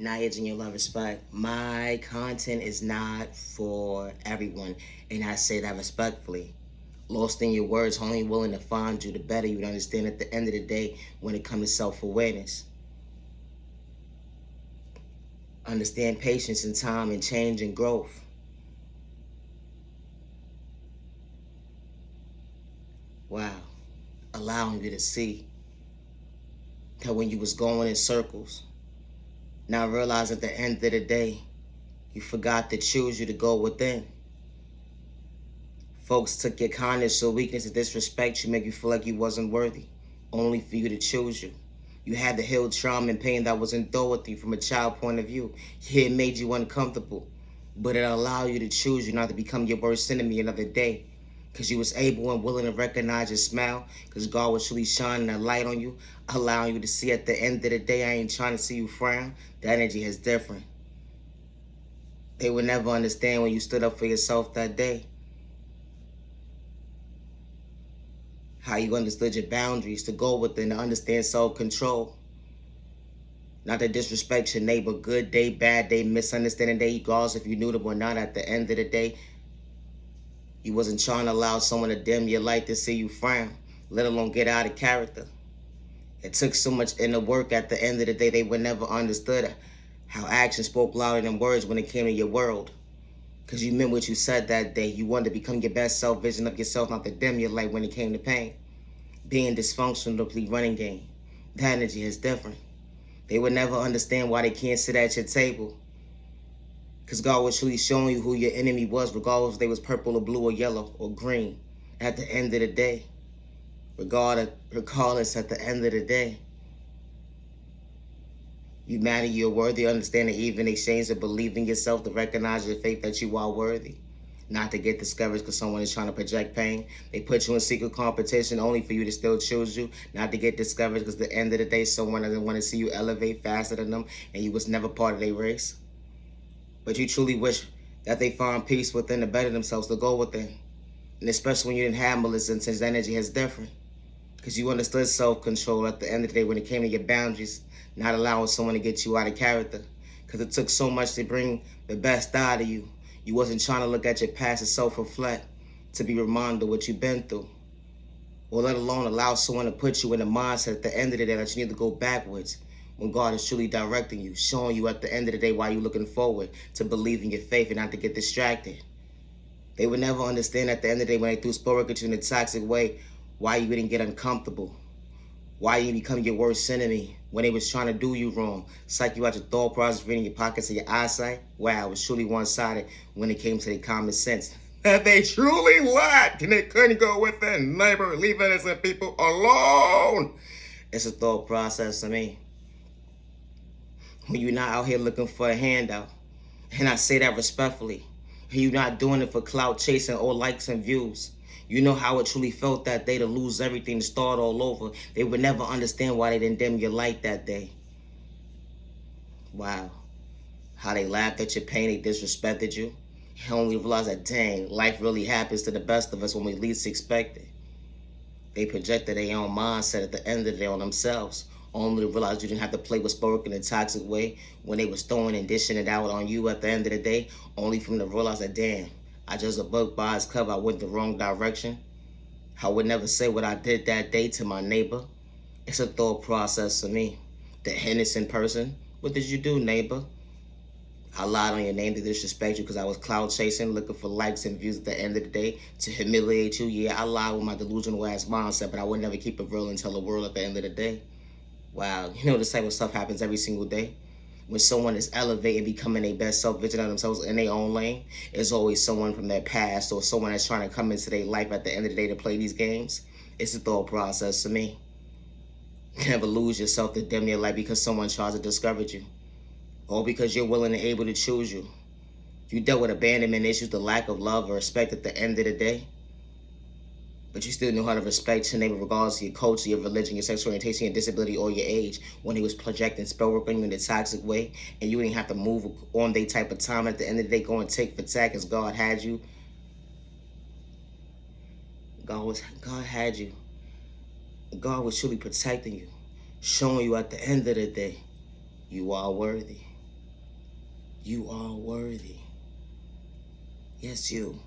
Knowledge and your love respect. My content is not for everyone, and I say that respectfully. Lost in your words, only willing to find you, the better you would understand at the end of the day when it comes to self-awareness. Understand patience and time and change and growth. Wow. Allowing you to see that when you was going in circles, now realize at the end of the day, you forgot to choose you to go within. Folks took your kindness or weakness to disrespect you, make you feel like you wasn't worthy, only for you to choose you. You had to heal trauma and pain that was endured with you from a child point of view. Yeah, it made you uncomfortable, but it allowed you to choose you not to become your worst enemy another day. Because you was able and willing to recognize your smile, because God was truly shining that light on you, allowing you to see at the end of the day, I ain't trying to see you frown. The energy is different. They would never understand when you stood up for yourself that day. How you understood your boundaries to go within, to understand self-control. Not to disrespect your neighbor, good day, bad day, misunderstanding day, regardless if you knew them or not. At the end of the day, you wasn't trying to allow someone to dim your light to see you frown, let alone get out of character. It took so much inner work at the end of the day, they would never understood how action spoke louder than words when it came to your world. Because you meant what you said that day. You wanted to become your best self, vision of yourself, not to dim your light when it came to pain. Being dysfunctional to complete running game. The energy is different. They would never understand why they can't sit at your table. Because God was truly showing you who your enemy was, regardless if they was purple or blue or yellow or green. At the end of the day. Regardless at the end of the day. You matter, you're worthy, understand that even in exchange of believing yourself, to recognize your faith that you are worthy. Not to get discouraged because someone is trying to project pain. They put you in secret competition only for you to still choose you. Not to get discouraged because at the end of the day, someone doesn't want to see you elevate faster than them and you was never part of their race. But you truly wish that they find peace within to better themselves, to go within. And especially when you didn't have malicious intentions, energy is different. Because you understood self-control at the end of the day when it came to your boundaries, not allowing someone to get you out of character. Because it took so much to bring the best out of you. You wasn't trying to look at your past and self-reflect to be reminded of what you've been through. Or let alone allow someone to put you in a mindset at the end of the day that you need to go backwards when God is truly directing you, showing you at the end of the day why you're looking forward to believe in your faith and not to get distracted. They would never understand at the end of the day when they threw sport at you in a toxic way why you didn't get uncomfortable. Why you become your worst enemy when they was trying to do you wrong. Psych you out your thought process, reading your pockets and your eyesight. Wow, it was truly one-sided when it came to their common sense. That they truly lacked and they couldn't go within. Neighbor, leave innocent people alone. It's a thought process to me. When you're not out here looking for a handout, and I say that respectfully, and you're not doing it for clout chasing or likes and views. You know how it truly felt that day to lose everything, to start all over. They would never understand why they didn't dim your light that day. Wow. How they laughed at your pain, they disrespected you. You only realize that, dang, life really happens to the best of us when we least expect it. They projected their own mindset at the end of the day on themselves. Only to realize you didn't have to play with spoke in a toxic way when they was throwing and dishing it out on you at the end of the day. Only for them to realize that, damn, I judged a book by its cover. I went the wrong direction. I would never say what I did that day to my neighbor. It's a thought process for me. The innocent person. What did you do, neighbor? I lied on your name to disrespect you because I was cloud chasing, looking for likes and views at the end of the day to humiliate you. Yeah, I lied with my delusional ass mindset, but I would never keep it real and tell the world at the end of the day. Wow, you know this type of stuff happens every single day. When someone is elevating, becoming their best self, vision of themselves in their own lane, it's always someone from their past or someone that's trying to come into their life at the end of the day to play these games. It's a thought process to me. Never lose yourself to dim your light because someone tries to discourage you. Or because you're willing and able to choose you. You dealt with abandonment issues, the lack of love or respect at the end of the day. But you still knew how to respect your neighbor regardless of your culture, your religion, your sexual orientation, your disability, or your age. When he was projecting spell work on you in a toxic way, and you didn't have to move on their type of time. At the end of the day, go and take for tack as God had you. God had you. God was truly protecting you, showing you at the end of the day, you are worthy. You are worthy. Yes, you.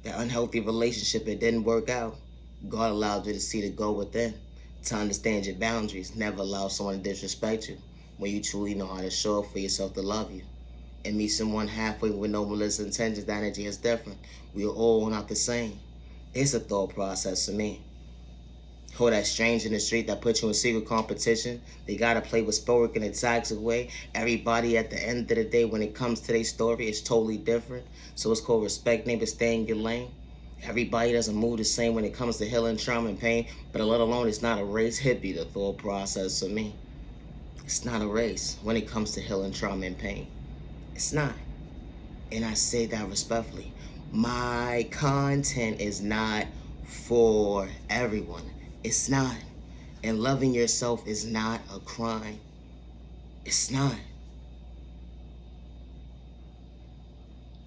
That unhealthy relationship, it didn't work out. God allowed you to see the go within, to understand your boundaries, never allow someone to disrespect you when you truly know how to show up for yourself to love you. And meet someone halfway with no malicious intentions, the energy is different. We are all not the same. It's a thought process to me. Or that stranger in the street that put you in secret competition. They gotta play with spoke in a toxic way. Everybody at the end of the day, when it comes to their story, it's totally different. So it's called respect, neighbor, stay in your lane. Everybody doesn't move the same when it comes to healing, trauma, and pain. But let alone, it's not a race. Hippie, the thought process for me. It's not a race when it comes to healing, trauma, and pain. It's not. And I say that respectfully. My content is not for everyone. It's not. And loving yourself is not a crime. It's not.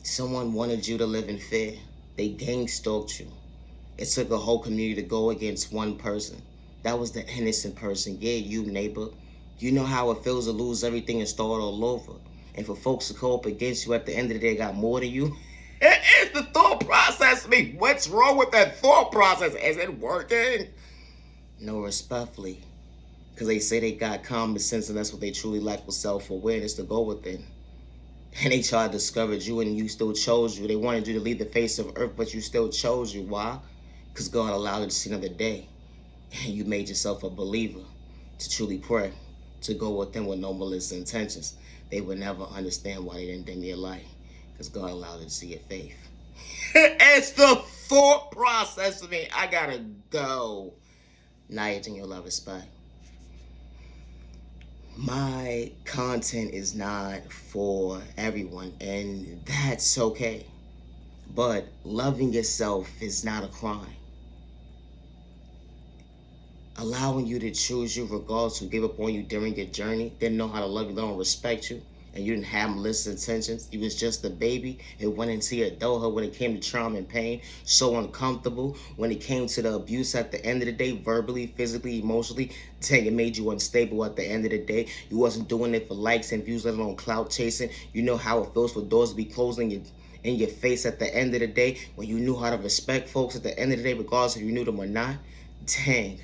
Someone wanted you to live in fear. They gang stalked you. It took a whole community to go against one person. That was the innocent person. Yeah, you, neighbor. You know how it feels to lose everything and start all over. And for folks to go up against you at the end of the day got more than you. It is the thought process. Me, what's wrong with that thought process? Is it working? No, respectfully. Because they say they got common sense and that's what they truly lack with self-awareness to go within. And they tried to discourage you and you still chose you. They wanted you to leave the face of earth, but you still chose you. Why? Because God allowed you to see another day. And you made yourself a believer to truly pray, to go within with no malicious intentions. They would never understand why they didn't dim your light. Because God allowed you to see your faith. It's the thought process of me. I gotta go. Night in your love respect. My content is not for everyone, and that's okay. But loving yourself is not a crime. Allowing you to choose you regardless who gave up on you during your journey, didn't know how to love you, don't respect you, and you didn't have malicious intentions. You was just a baby. It went into your adulthood when it came to trauma and pain. So uncomfortable when it came to the abuse at the end of the day, verbally, physically, emotionally. Dang, it made you unstable at the end of the day. You wasn't doing it for likes and views, let alone clout chasing. You know how it feels for doors to be closing in your face at the end of the day when you knew how to respect folks at the end of the day, regardless if you knew them or not. Dang.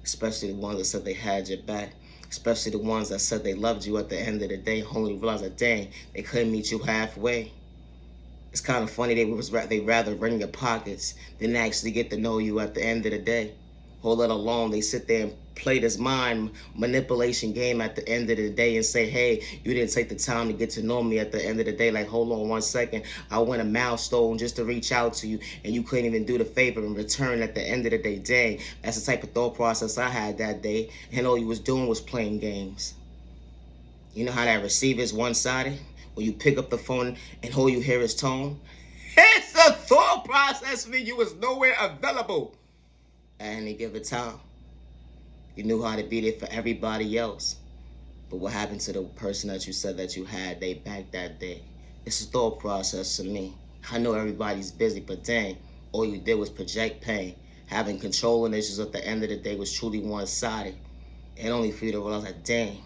Especially the ones that said they had your back. Especially the ones that said they loved you at the end of the day, only realized that, dang, they couldn't meet you halfway. It's kind of funny they'd rather ring your pockets than actually get to know you at the end of the day. Or let alone they sit there and play this mind manipulation game at the end of the day and say, hey, you didn't take the time to get to know me at the end of the day. Like, hold on 1 second. I went a milestone just to reach out to you and you couldn't even do the favor in return at the end of the day. Dang, that's the type of thought process I had that day. And all you was doing was playing games. You know how that receiver's one-sided? When you pick up the phone and all you hear is tone? It's a thought process for you was nowhere available at any given time. You knew how to be there for everybody else. But what happened to the person that you said that you had they back that day? It's a thought process to me. I know everybody's busy, but dang, all you did was project pain. Having controlling issues at the end of the day was truly one-sided. And only for you to realize that, dang,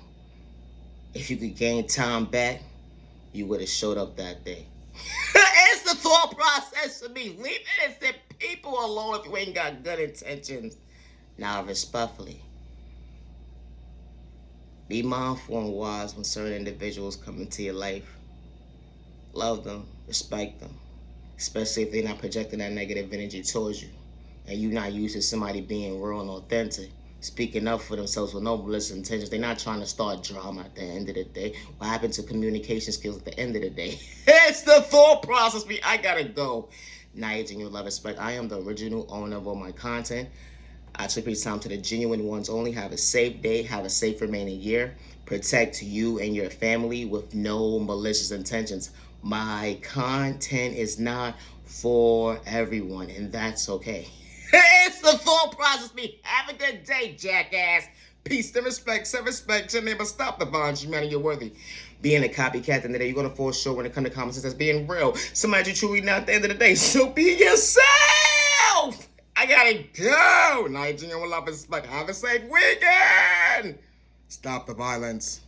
if you could gain time back, you would have showed up that day. It's the thought process to me. Leave innocent people alone if you ain't got good intentions. Now, respectfully, be mindful and wise when certain individuals come into your life. Love them, respect them, especially if they're not projecting that negative energy towards you and you're not used to somebody being real and authentic, speaking up for themselves with no malicious intentions. They're not trying to start drama at the end of the day. What happened to communication skills at the end of the day? It's the thought process. I gotta go. Night in your love respect. I am the original owner of all my content. I took your time to the genuine ones only. Have a safe day. Have a safe remaining year. Protect you and your family with no malicious intentions. My content is not for everyone, and that's okay. It's the thought process. Have a good day, jackass. Peace and respect. Some respect. Your neighbor. Stop the violence. Humanity, you're worthy. Being a copycat in the day, you're going to fall short when it comes to common sense as being real. Somebody you truly not at the end of the day. So be yourself. I gotta go. Night, you love and respect. Have a safe weekend. Stop the violence.